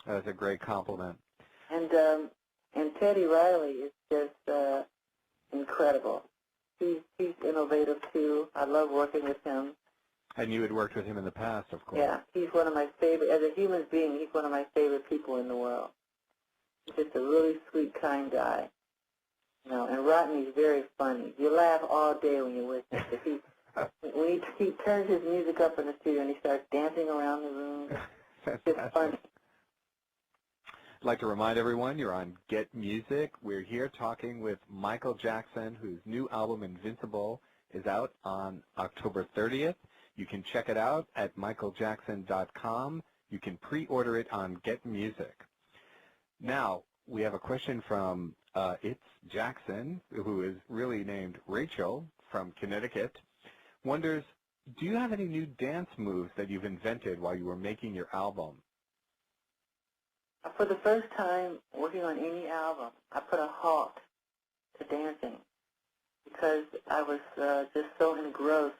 That's a great compliment. And Teddy Riley is just incredible. He's innovative too. I love working with him. And you had worked with him in the past, of course. Yeah, he's one of my favorite. As a human being, he's one of my favorite people in the world. He's just a really sweet, kind guy. You know, and Rodney's very funny. You laugh all day when you're with him. When he turns his music up in the studio and he starts dancing around the room, it's just funny. I'd like to remind everyone you're on Get Music. We're here talking with Michael Jackson, whose new album, Invincible, is out on October 30th. You can check it out at michaeljackson.com. You can pre-order it on Get Music. Now, we have a question from It's Jackson, who is really named Rachel from Connecticut. Wonders, do you have any new dance moves that you've invented while you were making your album? For the first time working on any album, I put a halt to dancing because I was just so engrossed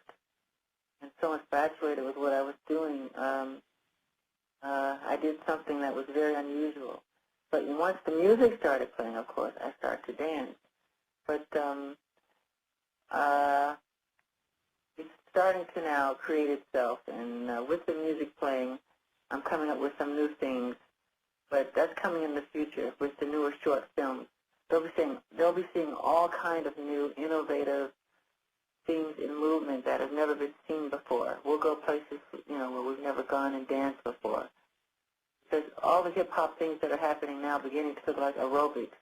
and so infatuated with what I was doing. I did something that was very unusual. But once the music started playing, of course, I started to dance. But it's starting to now create itself. And with the music playing, I'm coming up with some new things. But that's coming in the future with the newer short films. They'll be seeing all kind of new, innovative things in movement that have never been seen before. We'll go places, where we've never gone and danced before. Because all the hip-hop things that are happening now, beginning to look like aerobics,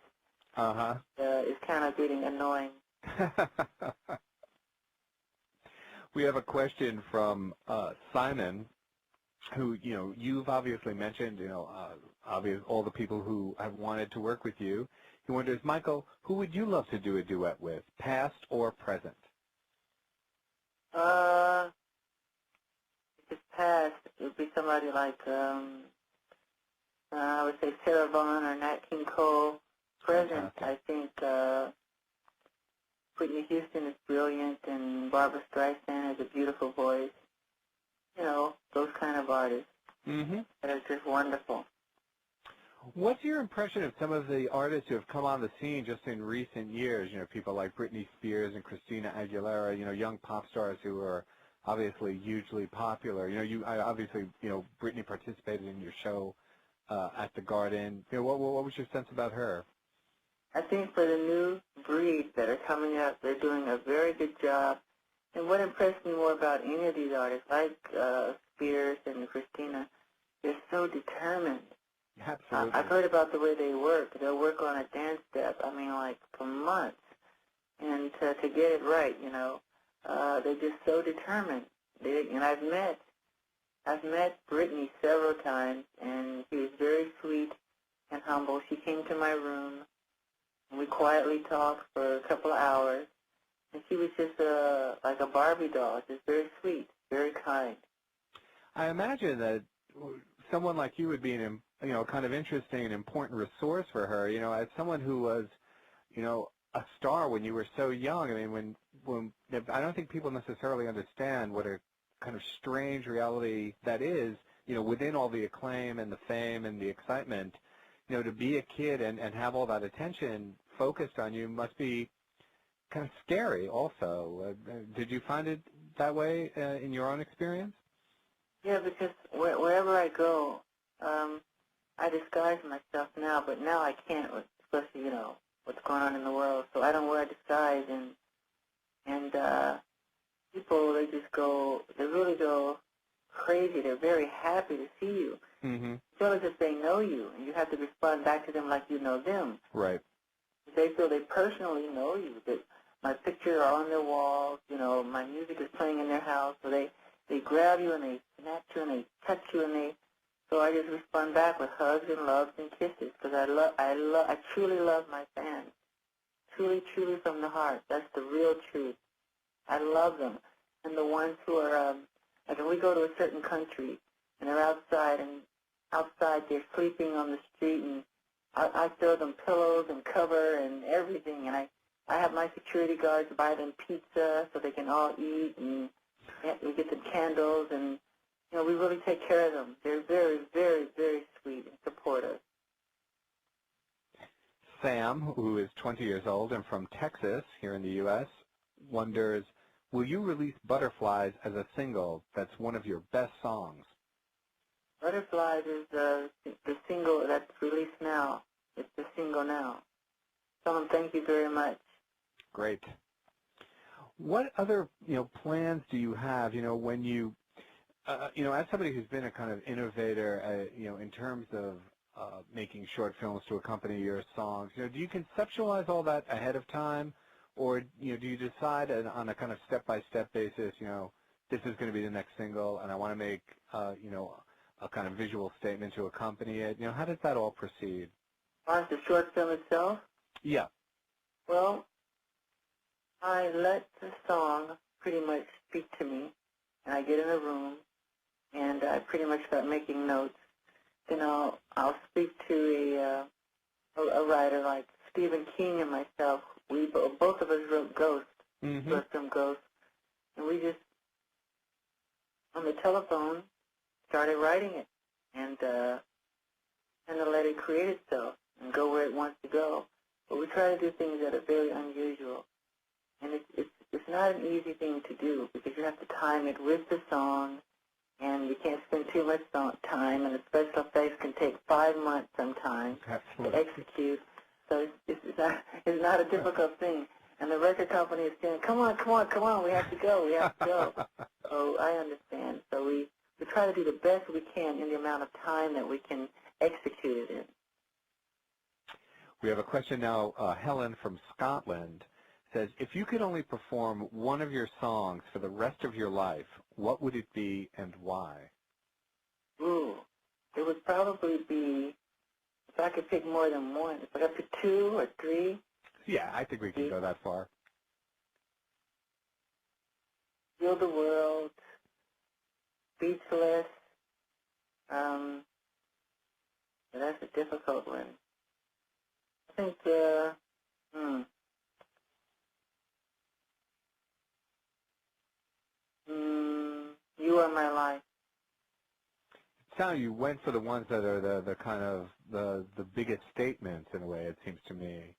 is kind of getting annoying. We have a question from Simon, who, you've obviously mentioned, all the people who have wanted to work with you. He wonders, Michael, who would you love to do a duet with, past or present? If it's past, it would be somebody like, I would say Sarah Vaughan or Nat King Cole. Present, I think Whitney Houston is brilliant, and Barbra Streisand has a beautiful voice. Those kind of artists that are just wonderful. What's your impression of some of the artists who have come on the scene just in recent years? People like Britney Spears and Christina Aguilera, young pop stars who are obviously hugely popular. Obviously, Britney participated in your show at the Garden. What was your sense about her? I think for the new breeds that are coming up, they're doing a very good job. And what impressed me more about any of these artists, like Spears and Christina, they're so determined. Absolutely. I've heard about the way they work. They'll work on a dance step, for months. And to get it right, they're just so determined. And I've met Britney several times, and she was very sweet and humble. She came to my room, and we quietly talked for a couple of hours. And she was just like a Barbie doll, just very sweet, very kind. I imagine that someone like you would be an kind of interesting and important resource for her. As someone who was, a star when you were so young. When I don't think people necessarily understand what a kind of strange reality that is. Within all the acclaim and the fame and the excitement, to be a kid and have all that attention focused on you must be kind of scary also. Did you find it that way in your own experience? Yeah, because wherever I go, I disguise myself now, but now I can't, especially, what's going on in the world. So I don't wear a disguise, and people, they really go crazy. They're very happy to see you. Mm-hmm. Feel as if they know you, and you have to respond back to them like you know them. Right. They feel they personally know you, that my pictures are on their walls, my music is playing in their house, so they grab you and they snatch you and they touch you and so I just respond back with hugs and loves and kisses because I truly love my fans, truly from the heart. That's the real truth. I love them, and the ones who are like when we go to a certain country and they're outside they're sleeping on the street and I throw them pillows and cover and everything, and I have my security guards buy them pizza so they can all eat, and we get them candles, and we really take care of them. They're very, very, very sweet and supportive. Sam, who is 20 years old and from Texas here in the U.S., wonders, will you release Butterflies as a single that's one of your best songs? Butterflies is the single that's released now. It's the single now. Tell them thank you very much. Great. What other, plans do you have, when you, as somebody who's been a kind of innovator, in terms of making short films to accompany your songs, do you conceptualize all that ahead of time, or, do you decide on a kind of step-by-step basis, this is going to be the next single, and I want to make, a kind of visual statement to accompany it? How does that all proceed? As far as the short film itself? Yeah. Well, I let the song pretty much speak to me, and I get in a room, and I pretty much start making notes. Then I'll speak to a writer like Stephen King and myself. We both of us wrote Ghost, short film Ghost, and we just on the telephone started writing it, and let it create itself and go where it wants to go. But we try to do things that are very unusual, and it's not an easy thing to do because you have to time it with the song. And you can't spend too much time, and the special effects can take 5 months sometimes to execute. So it's not a difficult thing. And the record company is saying, come on, we have to go. So I understand. So we try to do the best we can in the amount of time that we can execute it in. We have a question now. Helen from Scotland says, if you could only perform one of your songs for the rest of your life, what would it be and why? Ooh, it would probably be, if I could pick more than one, if I could pick 2 or 3. Yeah, I think we can go that far. Heal the World, Speechless. That's a difficult one. I think, You Are My Life. So you went for the ones that are the kind of the biggest statements in a way, it seems to me.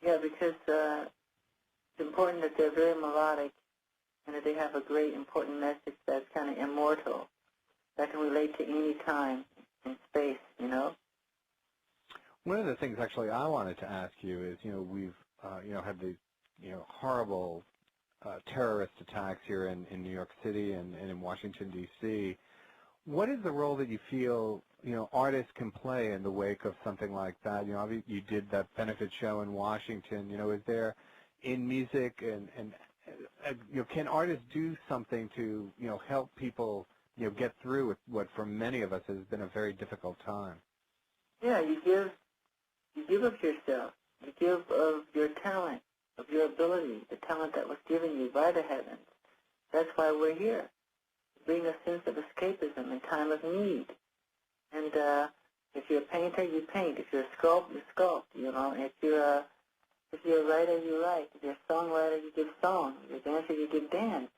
Yeah, because it's important that they're very melodic and that they have a great important message that's kind of immortal, that can relate to any time and space, One of the things actually I wanted to ask you is, we've had these horrible terrorist attacks here in New York City and in Washington, D.C. What is the role that you feel, artists can play in the wake of something like that? You did that benefit show in Washington. Is there, in music and can artists do something to, help people, get through what for many of us has been a very difficult time? Yeah, you give of yourself. You give of your talent, of your ability, the talent that was given you by the heavens. That's why we're here, bring a sense of escapism in time of need. And if you're a painter, you paint. If you're a sculpt, you sculpt. If you're a writer, you write. If you're a songwriter, you give song. If you're a dancer, you give dance.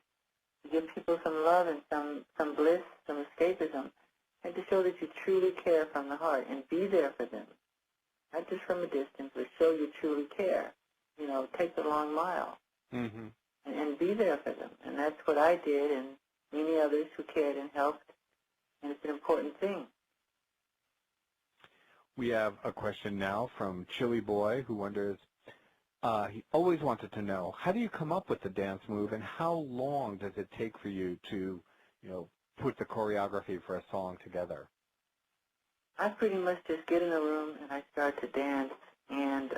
You give people some love and some bliss, some escapism, and to show that you truly care from the heart and be there for them, not just from a distance, but show you truly care. Take the long mile and be there for them. And that's what I did, and many others who cared and helped, and it's an important thing. We have a question now from Chili Boy, who wonders, he always wanted to know, how do you come up with the dance move, and how long does it take for you to, put the choreography for a song together? I pretty much just get in a room and I start to dance, and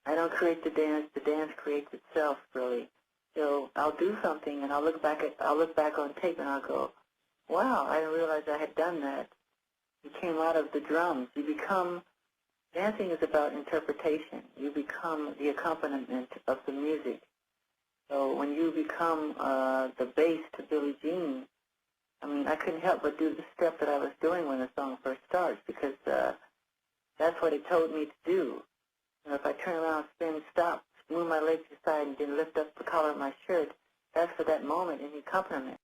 I don't create the dance creates itself, really. So I'll do something and I'll look back on tape and I'll go, wow, I didn't realize I had done that. It came out of the drums. Dancing is about interpretation. You become the accompaniment of the music. So when you become the bass to Billie Jean, I couldn't help but do the step that I was doing when the song first starts, because that's what it told me to do. If I turn around, spin, stop, move my legs aside, and then lift up the collar of my shirt, ask for that moment in the accompaniment.